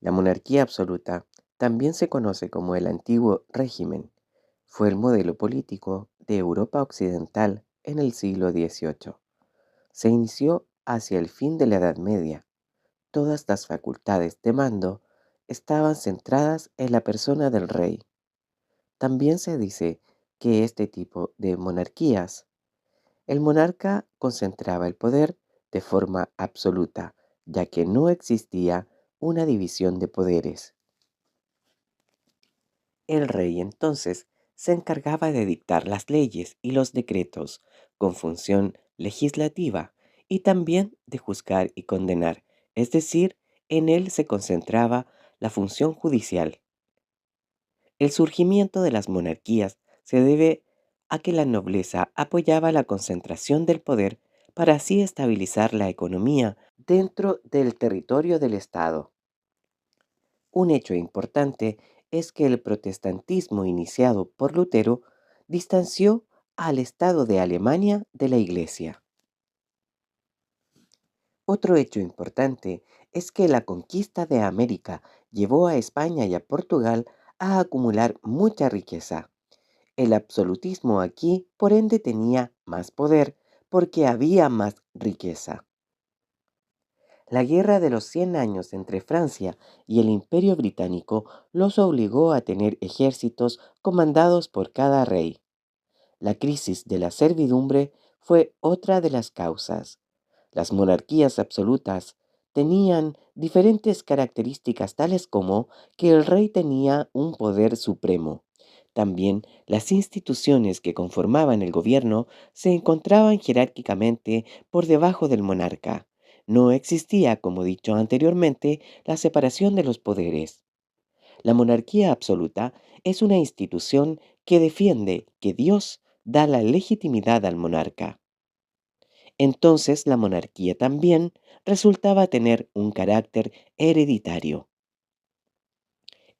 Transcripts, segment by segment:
La monarquía absoluta también se conoce como el antiguo régimen. Fue el modelo político de Europa Occidental en el siglo XVIII. Se inició hacia el fin de la Edad Media. Todas las facultades de mando estaban centradas en la persona del rey. También se dice que este tipo de monarquías, el monarca concentraba el poder de forma absoluta, ya que no existía una división de poderes. El rey entonces se encargaba de dictar las leyes y los decretos con función legislativa y también de juzgar y condenar, es decir, en él se concentraba la función judicial. El surgimiento de las monarquías se debe a que la nobleza apoyaba la concentración del poder para así estabilizar la economía dentro del territorio del Estado. Un hecho importante es que el protestantismo iniciado por Lutero distanció al Estado de Alemania de la Iglesia. Otro hecho importante es que la conquista de América llevó a España y a Portugal a acumular mucha riqueza. El absolutismo aquí, por ende, tenía más poder porque había más riqueza. La guerra de los 100 años entre Francia y el Imperio Británico los obligó a tener ejércitos comandados por cada rey. La crisis de la servidumbre fue otra de las causas. Las monarquías absolutas tenían diferentes características tales como que el rey tenía un poder supremo. También las instituciones que conformaban el gobierno se encontraban jerárquicamente por debajo del monarca. No existía, como dicho anteriormente, la separación de los poderes. La monarquía absoluta es una institución que defiende que Dios da la legitimidad al monarca. Entonces la monarquía también resultaba tener un carácter hereditario.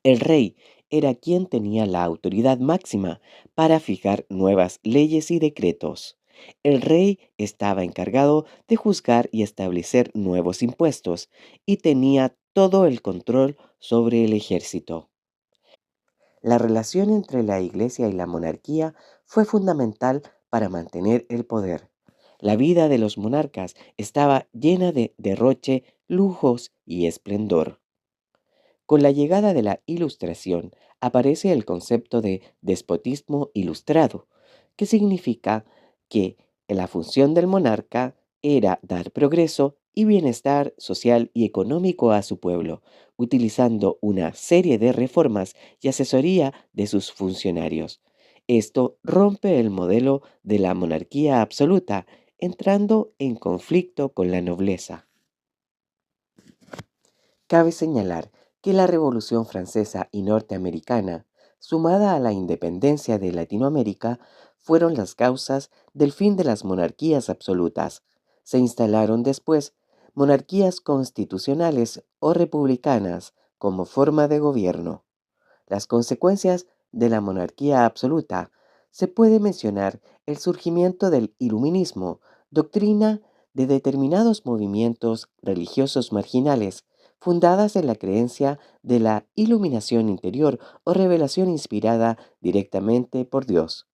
El rey era quien tenía la autoridad máxima para fijar nuevas leyes y decretos. El rey estaba encargado de juzgar y establecer nuevos impuestos y tenía todo el control sobre el ejército. La relación entre la Iglesia y la monarquía fue fundamental para mantener el poder. La vida de los monarcas estaba llena de derroche, lujos y esplendor. Con la llegada de la Ilustración aparece el concepto de despotismo ilustrado, que significa que la función del monarca era dar progreso y bienestar social y económico a su pueblo, utilizando una serie de reformas y asesoría de sus funcionarios. Esto rompe el modelo de la monarquía absoluta, entrando en conflicto con la nobleza. Cabe señalar que la Revolución Francesa y Norteamericana, sumada a la independencia de Latinoamérica, fueron las causas del fin de las monarquías absolutas. Se instalaron después monarquías constitucionales o republicanas como forma de gobierno. Las consecuencias de la monarquía absoluta se puede mencionar el surgimiento del iluminismo, doctrina de determinados movimientos religiosos marginales, fundadas en la creencia de la iluminación interior o revelación inspirada directamente por Dios.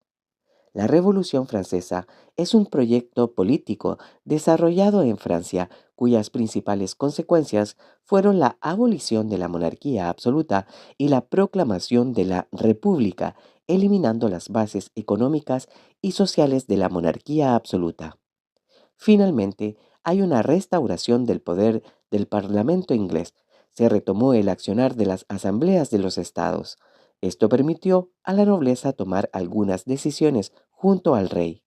La Revolución Francesa es un proyecto político desarrollado en Francia cuyas principales consecuencias fueron la abolición de la monarquía absoluta y la proclamación de la República, eliminando las bases económicas y sociales de la monarquía absoluta. Finalmente, hay una restauración del poder del Parlamento inglés. Se retomó el accionar de las asambleas de los estados. Esto permitió a la nobleza tomar algunas decisiones junto al rey.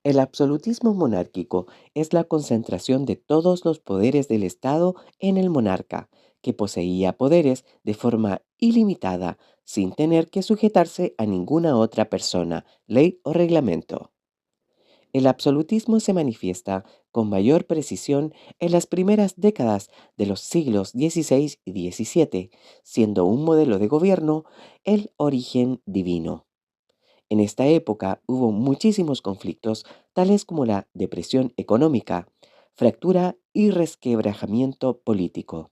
El absolutismo monárquico es la concentración de todos los poderes del Estado en el monarca, que poseía poderes de forma ilimitada, sin tener que sujetarse a ninguna otra persona, ley o reglamento. El absolutismo se manifiesta con mayor precisión en las primeras décadas de los siglos XVI y XVII, siendo un modelo de gobierno el origen divino. En esta época hubo muchísimos conflictos, tales como la depresión económica, fractura y resquebrajamiento político.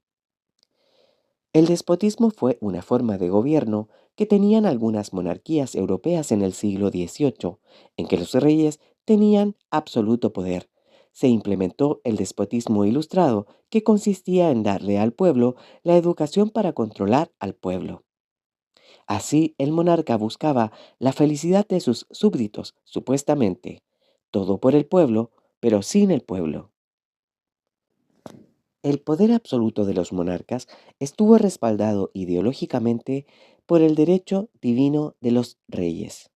El despotismo fue una forma de gobierno que tenían algunas monarquías europeas en el siglo XVIII, en que los reyes tenían absoluto poder. Se implementó el despotismo ilustrado, que consistía en darle al pueblo la educación para controlar al pueblo. Así, el monarca buscaba la felicidad de sus súbditos, supuestamente, todo por el pueblo, pero sin el pueblo. El poder absoluto de los monarcas estuvo respaldado ideológicamente por el derecho divino de los reyes.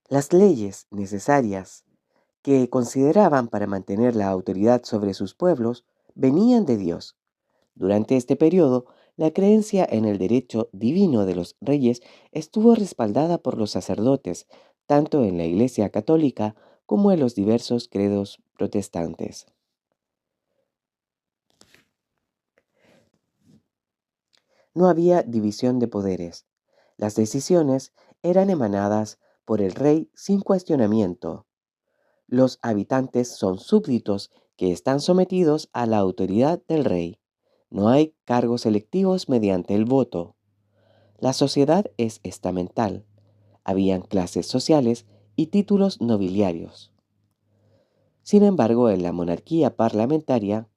Las leyes necesarias que consideraban para mantener la autoridad sobre sus pueblos venían de Dios. Durante este periodo, la creencia en el derecho divino de los reyes estuvo respaldada por los sacerdotes, tanto en la Iglesia católica como en los diversos credos protestantes. No había división de poderes. Las decisiones eran emanadas por el rey sin cuestionamiento. Los habitantes son súbditos que están sometidos a la autoridad del rey. No hay cargos electivos mediante el voto. La sociedad es estamental. Habían clases sociales y títulos nobiliarios. Sin embargo, en la monarquía parlamentaria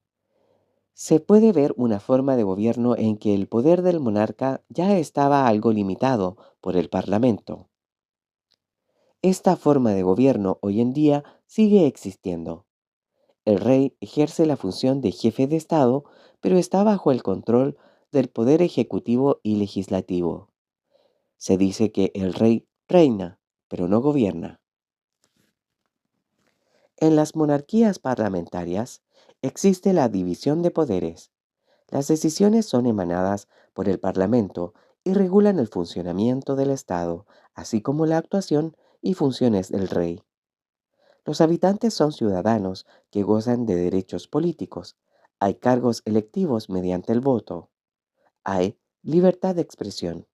se puede ver una forma de gobierno en que el poder del monarca ya estaba algo limitado por el parlamento. Esta forma de gobierno hoy en día sigue existiendo. El rey ejerce la función de jefe de Estado, pero está bajo el control del poder ejecutivo y legislativo. Se dice que el rey reina, pero no gobierna. En las monarquías parlamentarias existe la división de poderes. Las decisiones son emanadas por el Parlamento y regulan el funcionamiento del Estado, así como la actuación y funciones del rey. Los habitantes son ciudadanos que gozan de derechos políticos. Hay cargos electivos mediante el voto. Hay libertad de expresión.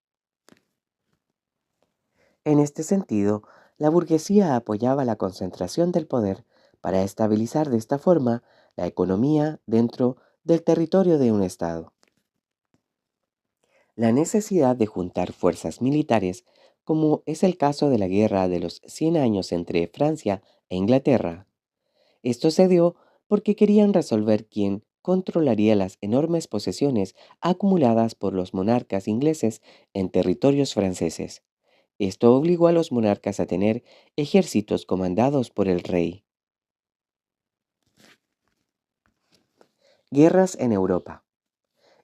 En este sentido, la burguesía apoyaba la concentración del poder para estabilizar de esta forma la economía dentro del territorio de un Estado. La necesidad de juntar fuerzas militares, como es el caso de la Guerra de los 100 años entre Francia e Inglaterra. Esto se dio porque querían resolver quién controlaría las enormes posesiones acumuladas por los monarcas ingleses en territorios franceses. Esto obligó a los monarcas a tener ejércitos comandados por el rey. Guerras en Europa.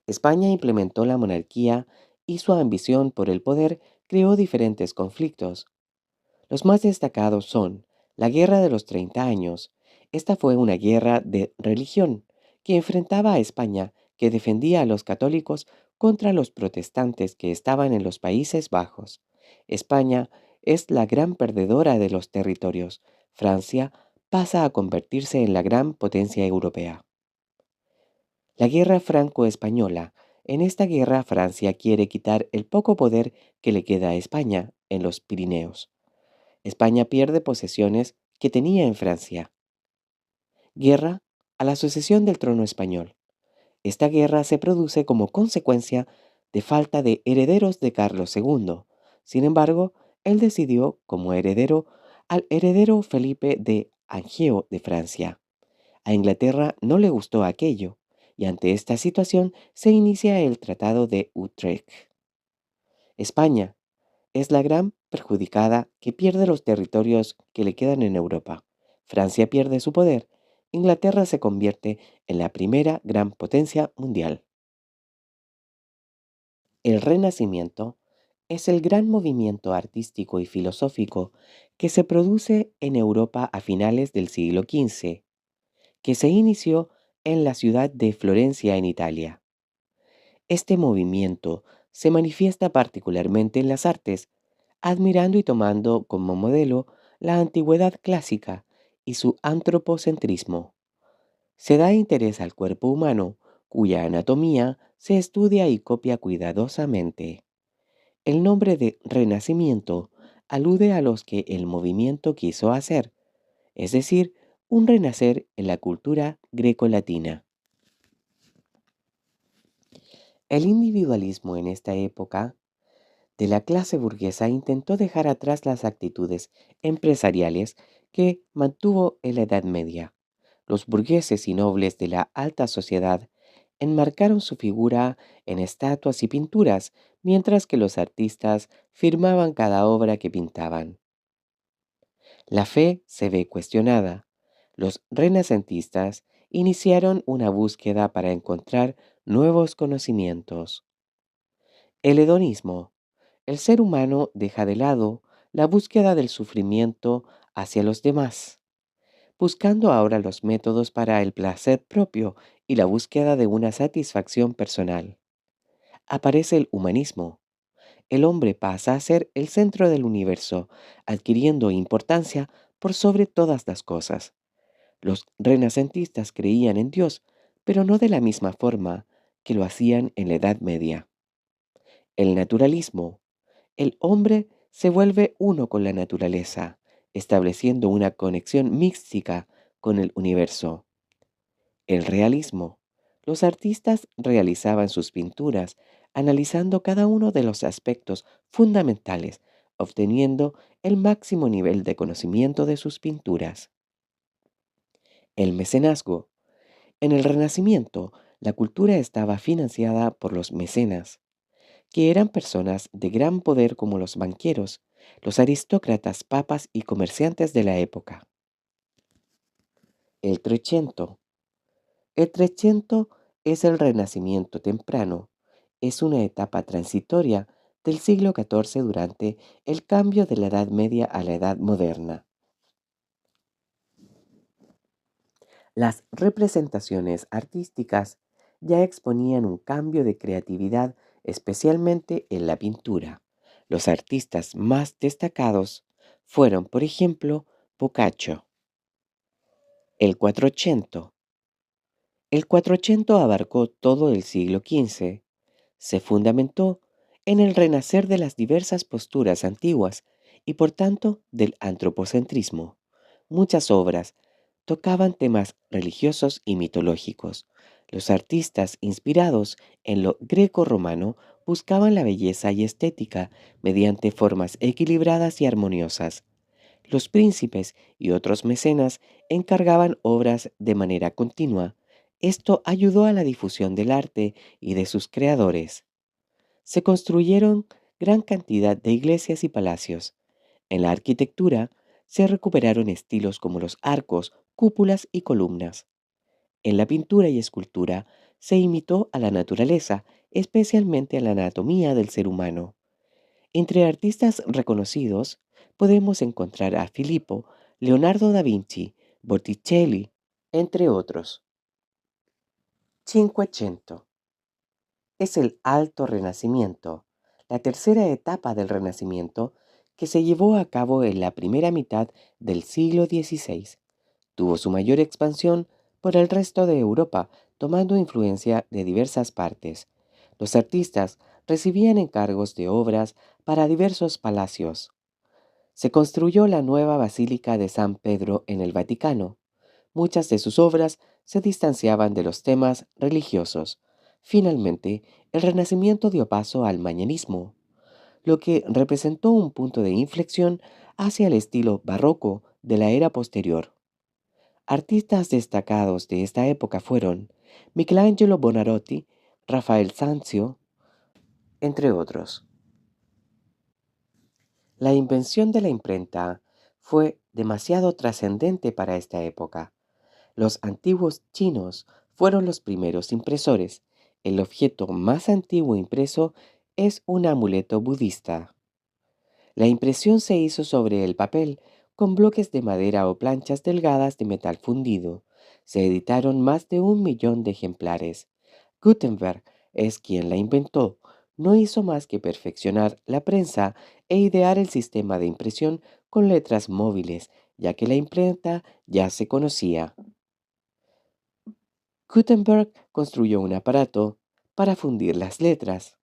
España implementó la monarquía y su ambición por el poder creó diferentes conflictos. Los más destacados son la Guerra de los 30 años. Esta fue una guerra de religión que enfrentaba a España, que defendía a los católicos contra los protestantes que estaban en los Países Bajos. España es la gran perdedora de los territorios. Francia pasa a convertirse en la gran potencia europea. La Guerra Franco-Española. En esta guerra Francia quiere quitar el poco poder que le queda a España en los Pirineos. España pierde posesiones que tenía en Francia. Guerra a la sucesión del trono español. Esta guerra se produce como consecuencia de falta de herederos de Carlos II. Sin embargo, él decidió como heredero al heredero Felipe de Anjou de Francia. A Inglaterra no le gustó aquello, y ante esta situación se inicia el Tratado de Utrecht. España es la gran perjudicada que pierde los territorios que le quedan en Europa. Francia pierde su poder. Inglaterra se convierte en la primera gran potencia mundial. El Renacimiento es el gran movimiento artístico y filosófico que se produce en Europa a finales del siglo XV, que se inició en la ciudad de Florencia en Italia. Este movimiento se manifiesta particularmente en las artes, admirando y tomando como modelo la antigüedad clásica y su antropocentrismo. Se da interés al cuerpo humano, cuya anatomía se estudia y copia cuidadosamente. El nombre de Renacimiento alude a los que el movimiento quiso hacer, es decir, un renacer en la cultura greco-latina. El individualismo en esta época de la clase burguesa intentó dejar atrás las actitudes empresariales que mantuvo en la Edad Media. Los burgueses y nobles de la alta sociedad enmarcaron su figura en estatuas y pinturas, mientras que los artistas firmaban cada obra que pintaban. La fe se ve cuestionada. Los renacentistas iniciaron una búsqueda para encontrar nuevos conocimientos. El hedonismo. El ser humano deja de lado la búsqueda del sufrimiento hacia los demás, buscando ahora los métodos para el placer propio y la búsqueda de una satisfacción personal. Aparece el humanismo. El hombre pasa a ser el centro del universo, adquiriendo importancia por sobre todas las cosas. Los renacentistas creían en Dios, pero no de la misma forma que lo hacían en la Edad Media. El naturalismo. El hombre se vuelve uno con la naturaleza, estableciendo una conexión mística con el universo. El realismo. Los artistas realizaban sus pinturas analizando cada uno de los aspectos fundamentales, obteniendo el máximo nivel de conocimiento de sus pinturas. El mecenazgo. En el Renacimiento, la cultura estaba financiada por los mecenas, que eran personas de gran poder como los banqueros, los aristócratas, papas y comerciantes de la época. El Trecento. El Trecento es el Renacimiento temprano. Es una etapa transitoria del siglo XIV durante el cambio de la Edad Media a la Edad Moderna. Las representaciones artísticas ya exponían un cambio de creatividad, especialmente en la pintura. Los artistas más destacados fueron, por ejemplo, Boccaccio. El Quattrocento. El Quattrocento abarcó todo el siglo XV. Se fundamentó en el renacer de las diversas posturas antiguas y por tanto del antropocentrismo. Muchas obras tocaban temas religiosos y mitológicos. Los artistas inspirados en lo greco-romano buscaban la belleza y estética mediante formas equilibradas y armoniosas. Los príncipes y otros mecenas encargaban obras de manera continua. Esto ayudó a la difusión del arte y de sus creadores. Se construyeron gran cantidad de iglesias y palacios. En la arquitectura se recuperaron estilos como los arcos, cúpulas y columnas. En la pintura y escultura se imitó a la naturaleza, especialmente a la anatomía del ser humano. Entre artistas reconocidos podemos encontrar a Filippo, Leonardo da Vinci, Botticelli, entre otros. Cinquecento. Es el Alto Renacimiento, la tercera etapa del Renacimiento que se llevó a cabo en la primera mitad del siglo XVI. Tuvo su mayor expansión por el resto de Europa, tomando influencia de diversas partes. Los artistas recibían encargos de obras para diversos palacios. Se construyó la nueva Basílica de San Pedro en el Vaticano. Muchas de sus obras se distanciaban de los temas religiosos. Finalmente, el Renacimiento dio paso al manierismo, lo que representó un punto de inflexión hacia el estilo barroco de la era posterior. Artistas destacados de esta época fueron Michelangelo Buonarroti, Rafael Sanzio, entre otros. La invención de la imprenta fue demasiado trascendente para esta época. Los antiguos chinos fueron los primeros impresores. El objeto más antiguo impreso es un amuleto budista. La impresión se hizo sobre el papel con bloques de madera o planchas delgadas de metal fundido. Se editaron más de 1 millón de ejemplares. Gutenberg es quien la inventó. No hizo más que perfeccionar la prensa e idear el sistema de impresión con letras móviles, ya que la imprenta ya se conocía. Gutenberg construyó un aparato para fundir las letras.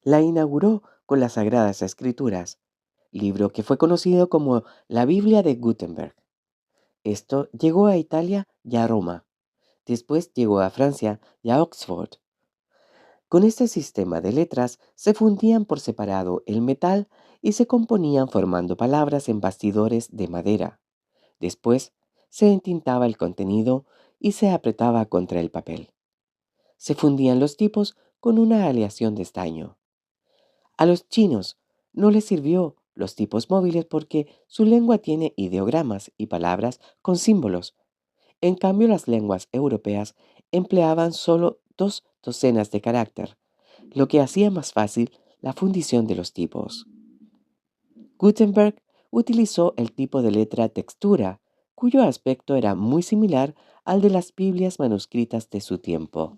La inauguró con las Sagradas Escrituras, libro que fue conocido como la Biblia de Gutenberg. Esto llegó a Italia y a Roma. Después llegó a Francia y a Oxford. Con este sistema de letras se fundían por separado el metal y se componían formando palabras en bastidores de madera. Después se entintaba el contenido y se apretaba contra el papel. Se fundían los tipos con una aleación de estaño. A los chinos no les sirvió los tipos móviles porque su lengua tiene ideogramas y palabras con símbolos. En cambio, las lenguas europeas empleaban solo 2 docenas de carácter, lo que hacía más fácil la fundición de los tipos. Gutenberg utilizó el tipo de letra textura, cuyo aspecto era muy similar al de las Biblias manuscritas de su tiempo.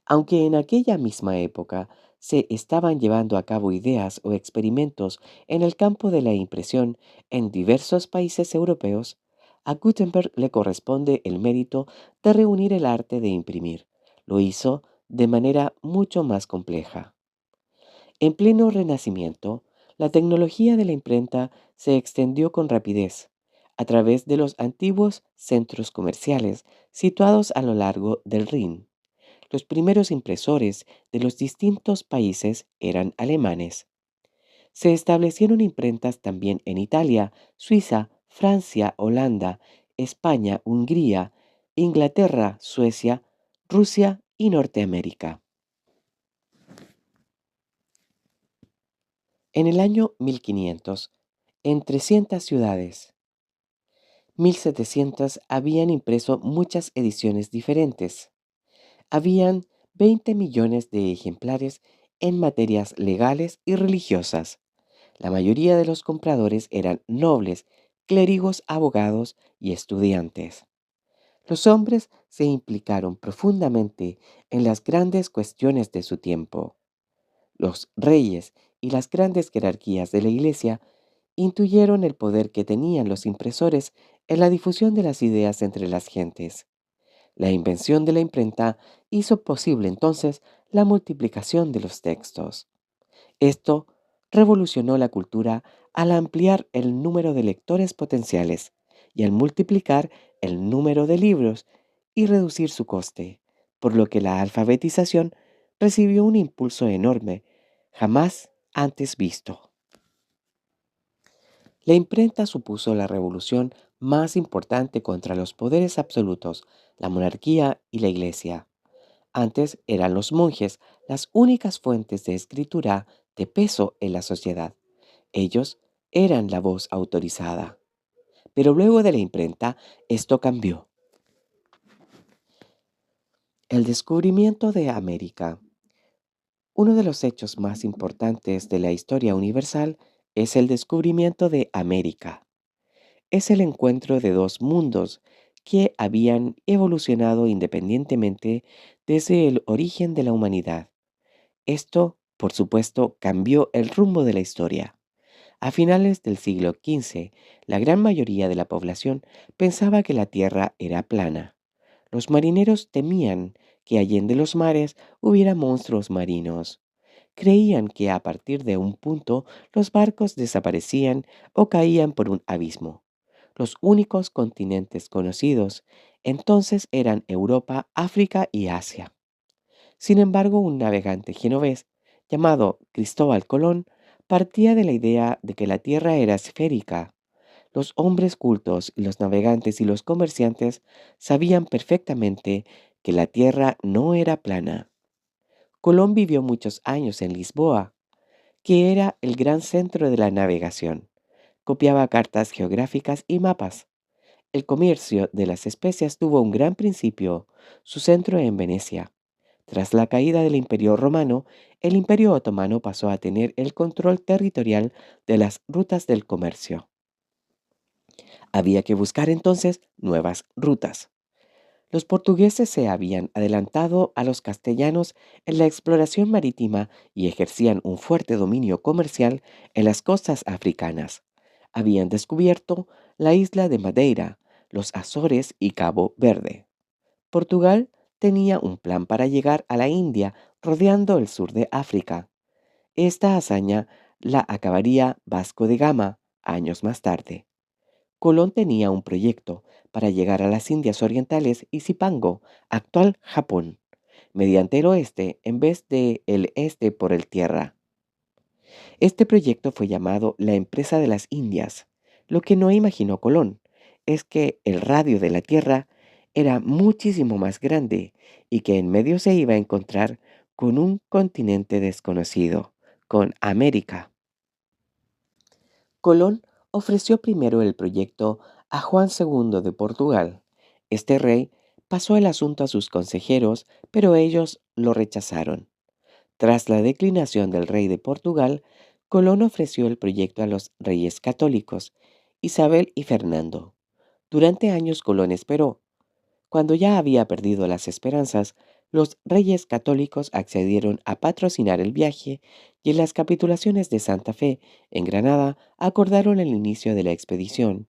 Aunque en aquella misma época se estaban llevando a cabo ideas o experimentos en el campo de la impresión en diversos países europeos, a Gutenberg le corresponde el mérito de reunir el arte de imprimir. Lo hizo de manera mucho más compleja. En pleno Renacimiento, la tecnología de la imprenta se extendió con rapidez a través de los antiguos centros comerciales situados a lo largo del Rin. Los primeros impresores de los distintos países eran alemanes. Se establecieron imprentas también en Italia, Suiza, Francia, Holanda, España, Hungría, Inglaterra, Suecia, Rusia y Norteamérica. En el año 1500, en 300 ciudades, 1700 habían impreso muchas ediciones diferentes. Habían 20 millones de ejemplares en materias legales y religiosas. La mayoría de los compradores eran nobles, clérigos, abogados y estudiantes. Los hombres se implicaron profundamente en las grandes cuestiones de su tiempo. Los reyes y las grandes jerarquías de la Iglesia intuyeron el poder que tenían los impresores en la difusión de las ideas entre las gentes. La invención de la imprenta hizo posible entonces la multiplicación de los textos. Esto revolucionó la cultura al ampliar el número de lectores potenciales y al multiplicar el número de libros y reducir su coste, por lo que la alfabetización recibió un impulso enorme, jamás antes visto. La imprenta supuso la revolución más importante contra los poderes absolutos, la monarquía y la iglesia. Antes eran los monjes las únicas fuentes de escritura de peso en la sociedad. Ellos eran la voz autorizada. Pero luego de la imprenta, esto cambió. El descubrimiento de América. Uno de los hechos más importantes de la historia universal es el descubrimiento de América. Es el encuentro de dos mundos que habían evolucionado independientemente desde el origen de la humanidad. Esto, por supuesto, cambió el rumbo de la historia. A finales del siglo XV, la gran mayoría de la población pensaba que la Tierra era plana. Los marineros temían que allende los mares hubiera monstruos marinos. Creían que a partir de un punto los barcos desaparecían o caían por un abismo. Los únicos continentes conocidos entonces eran Europa, África y Asia. Sin embargo, un navegante genovés llamado Cristóbal Colón partía de la idea de que la Tierra era esférica. Los hombres cultos y los navegantes y los comerciantes sabían perfectamente que la Tierra no era plana. Colón vivió muchos años en Lisboa, que era el gran centro de la navegación. Copiaba cartas geográficas y mapas. El comercio de las especias tuvo un gran principio, su centro en Venecia. Tras la caída del Imperio Romano, el Imperio Otomano pasó a tener el control territorial de las rutas del comercio. Había que buscar entonces nuevas rutas. Los portugueses se habían adelantado a los castellanos en la exploración marítima y ejercían un fuerte dominio comercial en las costas africanas. Habían descubierto la isla de Madeira, los Azores y Cabo Verde. Portugal tenía un plan para llegar a la India rodeando el sur de África. Esta hazaña la acabaría Vasco de Gama años más tarde. Colón tenía un proyecto para llegar a las Indias Orientales y Zipango, actual Japón. mediante el oeste en vez de el este por el tierra. Este proyecto fue llamado la Empresa de las Indias. Lo que no imaginó Colón es que el radio de la Tierra era muchísimo más grande y que en medio se iba a encontrar con un continente desconocido, con América. Colón ofreció primero el proyecto a Juan II de Portugal. Este rey pasó el asunto a sus consejeros, pero ellos lo rechazaron. Tras la declinación del rey de Portugal, Colón ofreció el proyecto a los reyes católicos, Isabel y Fernando. Durante años Colón esperó. Cuando ya había perdido las esperanzas, los reyes católicos accedieron a patrocinar el viaje y en las capitulaciones de Santa Fe, en Granada, acordaron el inicio de la expedición.